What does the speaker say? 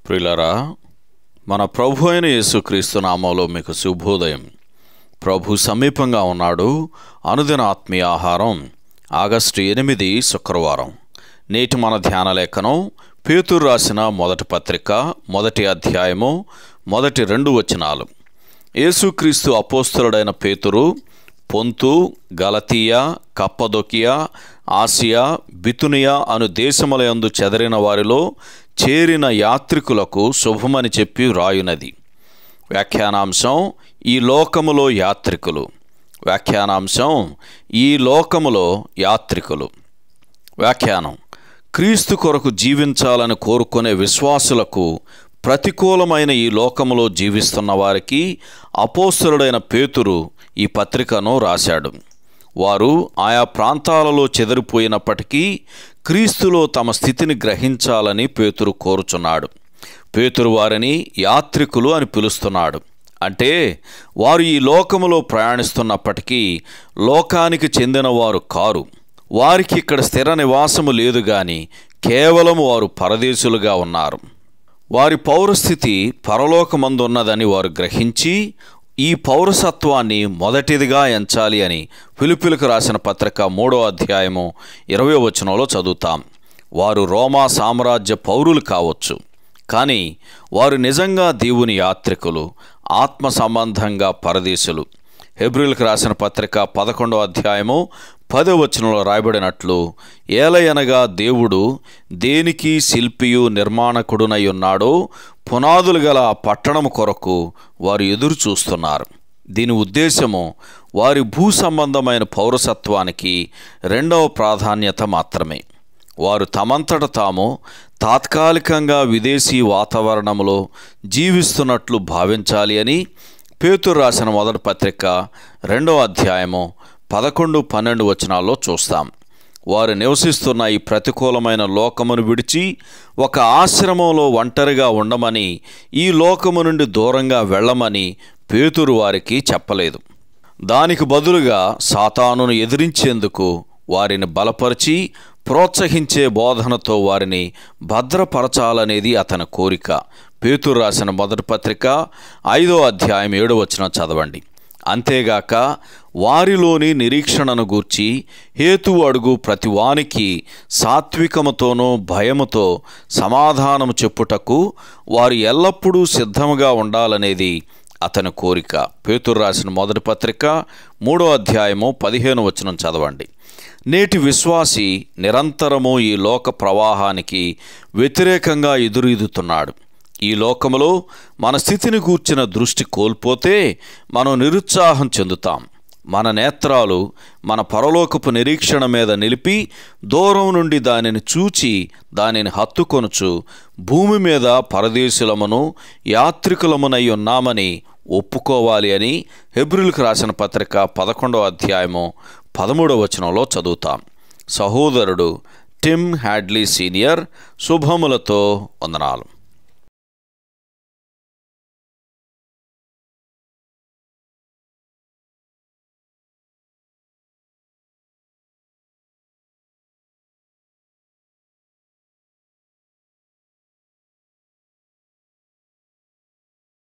ప్రియులారా, మన ప్రభు అయిన యేసుక్రీస్తు నామంలో మీకు శుభోదయం. ప్రభు సమీపంగా ఉన్నాడు. అనుదిన ఆత్మీయ ఆహారం ఆగస్టు 8 శుక్రవారం. నేటి మన ధ్యాన లేఖనం పేతురు రాసిన మొదటి పత్రిక 1వ అధ్యాయము 1-2 వచనాలు. యేసుక్రీస్తు అపోస్తలుడైన పేతురు పొంతు, గలతీయ, కప్పదొకియా, ఆసియా, బితునియా అను దేశములయందు చెదరిన వారిలో చేరిన యాత్రికులకు శుభమని చెప్పి వ్రాయునది. వ్యాఖ్యానాంశం ఈ లోకములో యాత్రికులు. వ్యాఖ్యానాంశం ఈ లోకములో యాత్రికులు. వ్యాఖ్యానం: క్రీస్తు కొరకు జీవించాలని కోరుకునే విశ్వాసులకు ప్రతికూలమైన ఈ లోకములో జీవిస్తున్న వారికి అపోస్తలుడైన పేతురు ఈ పత్రికను రాశాడు. వారు ఆయా ప్రాంతాలలో చెదిరిపోయినప్పటికీ క్రీస్తులో తమ స్థితిని గ్రహించాలని పేతురు కోరుచున్నాడు. పేతురు వారిని యాత్రికులు అని పిలుస్తున్నాడు. అంటే వారు ఈ లోకములో ప్రయాణిస్తున్నప్పటికీ లోకానికి చెందినవారు కారు. వారికి ఇక్కడ స్థిర నివాసము లేదు గాని కేవలం వారు పరదేశులుగా ఉన్నారు. వారి పౌరస్థితి పరలోకమందున్నదని వారు గ్రహించి ఈ పౌరసత్వాన్ని మొదటిదిగా ఎంచాలి అని ఫిలిప్పీలకు రాసిన పత్రిక 3వ అధ్యాయము 20వ వచనంలో చదువుతాం. వారు రోమా సామ్రాజ్య పౌరులు కావచ్చు, కానీ వారు నిజంగా దేవుని యాత్రికులు, ఆత్మ సంబంధంగా పరదేశులు. హెబ్రీయులకు రాసిన పత్రిక 11వ అధ్యాయము 10వ వచనంలో రాయబడినట్లు, ఏలయనగా దేవుడు దేనికి శిల్పియు నిర్మాణకుడునై ఉన్నాడో పునాదులు గల ఆ పట్టణము కొరకు వారు ఎదురు చూస్తున్నారు. దీని ఉద్దేశము వారి భూ సంబంధమైన పౌరసత్వానికి 2వ ప్రాధాన్యత మాత్రమే. వారు తమంతట తాము తాత్కాలికంగా విదేశీ వాతావరణంలో జీవిస్తున్నట్లు భావించాలి అని పేతురు రాసిన మొదటి పత్రిక 2వ అధ్యాయము 11-12 వచనాల్లో చూస్తాం. వారు నివసిస్తున్న ఈ ప్రతికూలమైన లోకమును విడిచి ఒక ఆశ్రమంలో ఒంటరిగా ఉండమని, ఈ లోకము నుండి దూరంగా వెళ్ళమని పేతురు వారికి చెప్పలేదు. దానికి బదులుగా సాతానును ఎదిరించేందుకు వారిని బలపరిచి ప్రోత్సహించే బోధనతో వారిని భద్రపరచాలనేది అతని కోరిక. పేతురు రాసిన మొదటి పత్రిక 5వ అధ్యాయం 7వ వచనం చదవండి. అంతేగాక వారిలోని నిరీక్షణను గూర్చి హేతువు అడుగు ప్రతివానికి సాత్వికముతోనూ భయముతో సమాధానము చెప్పుటకు వారు ఎల్లప్పుడూ సిద్ధముగా ఉండాలనేది అతని కోరిక. పేతురు రాసిన మొదటి పత్రిక 3వ అధ్యాయము 15వ వచనం చదవండి. నేటి విశ్వాసి నిరంతరము ఈ లోక ప్రవాహానికి వ్యతిరేకంగా ఎదురీదుతున్నాడు. ఈ లోకములో మన స్థితిని గూర్చిన దృష్టి కోల్పోతే మనం నిరుత్సాహం చెందుతాం. మన నేత్రాలు మన పరలోకపు నిరీక్షణ మీద నిలిపి దూరం నుండి దానిని చూచి దానిని హత్తుకొనుచు భూమి మీద పరదేశులమును యాత్రికులమునై ఉన్నామని ఒప్పుకోవాలి అని హెబ్రీయులకు రాసిన పత్రిక 11వ అధ్యాయము 13వ వచనంలో చదువుతాం. సహోదరుడు టిమ్ హ్యాడ్లీ సీనియర్ శుభములతో వందనాలు.